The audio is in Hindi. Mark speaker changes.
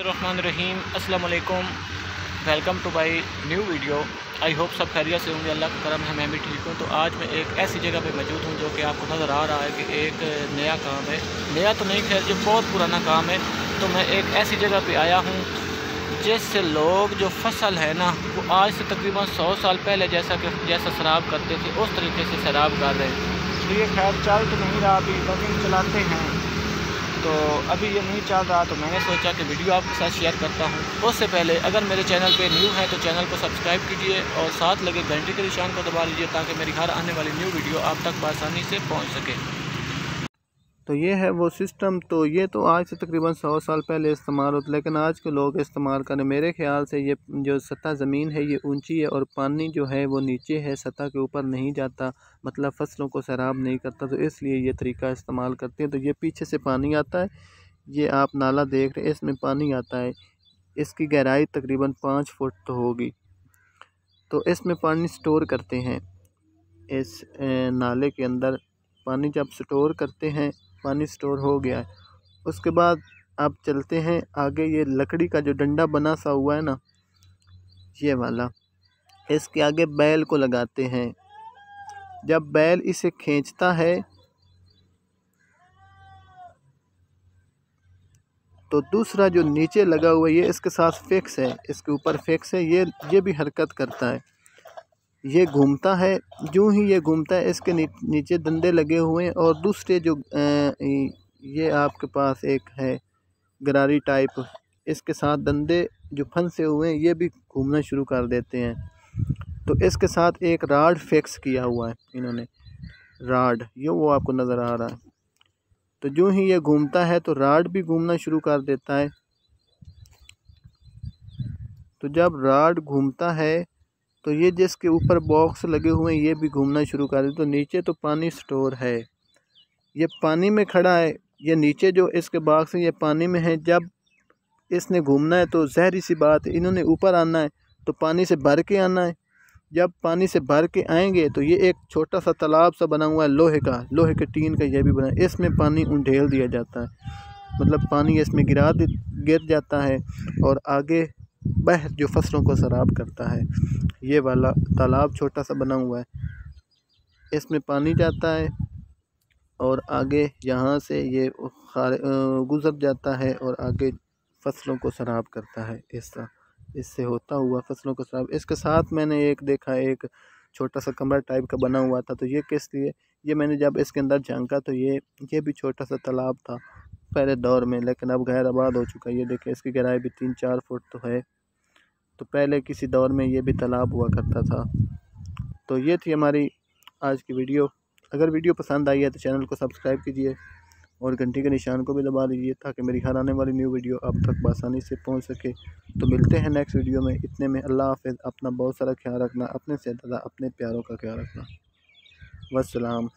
Speaker 1: बिस्मिल्लाहिर्रहमानिर्रहीम अस्सलाम वालेकुम। Welcome to my new video. I hope सब खैरियत से होंगे, अल्लाह का करम है, मैं भी ठीक हूँ। तो आज मैं एक ऐसी जगह पे मौजूद हूँ जो कि आपको नज़र आ रहा है कि एक नया काम है, नया तो नहीं, खैर जो बहुत पुराना काम है। तो मैं एक ऐसी जगह पे आया हूँ जिससे लोग जो फसल है ना, वो आज से तकरीबन 100 साल पहले जैसा शराब करते थे उस तरीके से शराब कर रहे हैं। तो ये खैर चल तो नहीं रहा अभी, लेकिन चलाते हैं। तो अभी ये नहीं चल रहा, तो मैंने सोचा कि वीडियो आपके साथ शेयर करता हूँ। उससे पहले अगर मेरे चैनल पे न्यू है तो चैनल को सब्सक्राइब कीजिए और साथ लगे घंटे के निशान को दबा लीजिए ताकि मेरी हर आने वाली न्यू वीडियो आप तक आसानी से पहुँच सके।
Speaker 2: तो ये है वो सिस्टम। तो ये तो आज से तकरीबन 100 साल पहले इस्तेमाल होता, लेकिन आज के लोग इस्तेमाल करें। मेरे ख्याल से ये जो सतह ज़मीन है ये ऊंची है और पानी जो है वो नीचे है, सतह के ऊपर नहीं जाता, मतलब फसलों को सैराब नहीं करता, तो इसलिए ये तरीका इस्तेमाल करते हैं। तो ये पीछे से पानी आता है, ये आप नाला देख रहे हैं, इसमें पानी आता है। इसकी गहराई तकरीबन 5 फुट तो होगी। तो इसमें पानी स्टोर करते हैं, इस नाले के अंदर पानी जब स्टोर करते हैं, पानी स्टोर हो गया है, उसके बाद आप चलते हैं आगे। ये लकड़ी का जो डंडा बना सा हुआ है ना, ये वाला, इसके आगे बैल को लगाते हैं। जब बैल इसे खींचता है तो दूसरा जो नीचे लगा हुआ है ये इसके साथ फिक्स है, इसके ऊपर फिक्स है, ये भी हरकत करता है, ये घूमता है। यूं ही ये घूमता है, इसके नीचे डंडे लगे हुए हैं और दूसरे जो ये आपके पास एक है गरारी टाइप, इसके साथ डंडे जो फंसे हुए हैं ये भी घूमना शुरू कर देते हैं। तो इसके साथ एक राड फिक्स किया हुआ है इन्होंने, राड ये वो आपको नज़र आ रहा है। तो यूं ही ये घूमता है तो राड भी घूमना शुरू कर देता है। तो जब राड घूमता है तो ये जिसके ऊपर बॉक्स लगे हुए हैं ये भी घूमना शुरू कर देते। तो नीचे तो पानी स्टोर है, ये पानी में खड़ा है, ये नीचे जो इसके बॉक्स है ये पानी में है। जब इसने घूमना है तो ज़ाहिर सी बात है इन्होंने ऊपर आना है, तो पानी से भर के आना है। जब पानी से भर के आएंगे तो ये एक छोटा सा तालाब सा बना हुआ है लोहे का, लोहे के टीन का ये भी बना है, इसमें पानी उंडेल दिया जाता है, मतलब पानी इसमें गिर जाता है और आगे बह जो फसलों को सराब करता है। ये वाला तालाब छोटा सा बना हुआ है, इसमें पानी जाता है और आगे यहाँ से ये गुज़र जाता है और आगे फसलों को सराब करता है। इससे होता हुआ फसलों को सराब। इसके साथ मैंने एक देखा, एक छोटा सा कमरा टाइप का बना हुआ था। तो ये किस लिए, ये मैंने जब इसके अंदर झांका तो ये भी छोटा सा तालाब था पहले दौर में, लेकिन अब गैर आबाद हो चुका है। ये देखें, इसकी गहराई भी 3-4 फुट तो है। तो पहले किसी दौर में ये भी तालाब हुआ करता था। तो ये थी हमारी आज की वीडियो। अगर वीडियो पसंद आई है तो चैनल को सब्सक्राइब कीजिए और घंटी के निशान को भी दबा दीजिए ताकि मेरी हर आने वाली न्यू वीडियो आप तक आसानी से पहुंच सके। तो मिलते हैं नेक्स्ट वीडियो में। इतने में अल्लाह हाफ़िज़। अपना बहुत सारा ख्याल रखना, अपने से ज़्यादा अपने प्यारों का ख्याल रखना। वस्सलाम।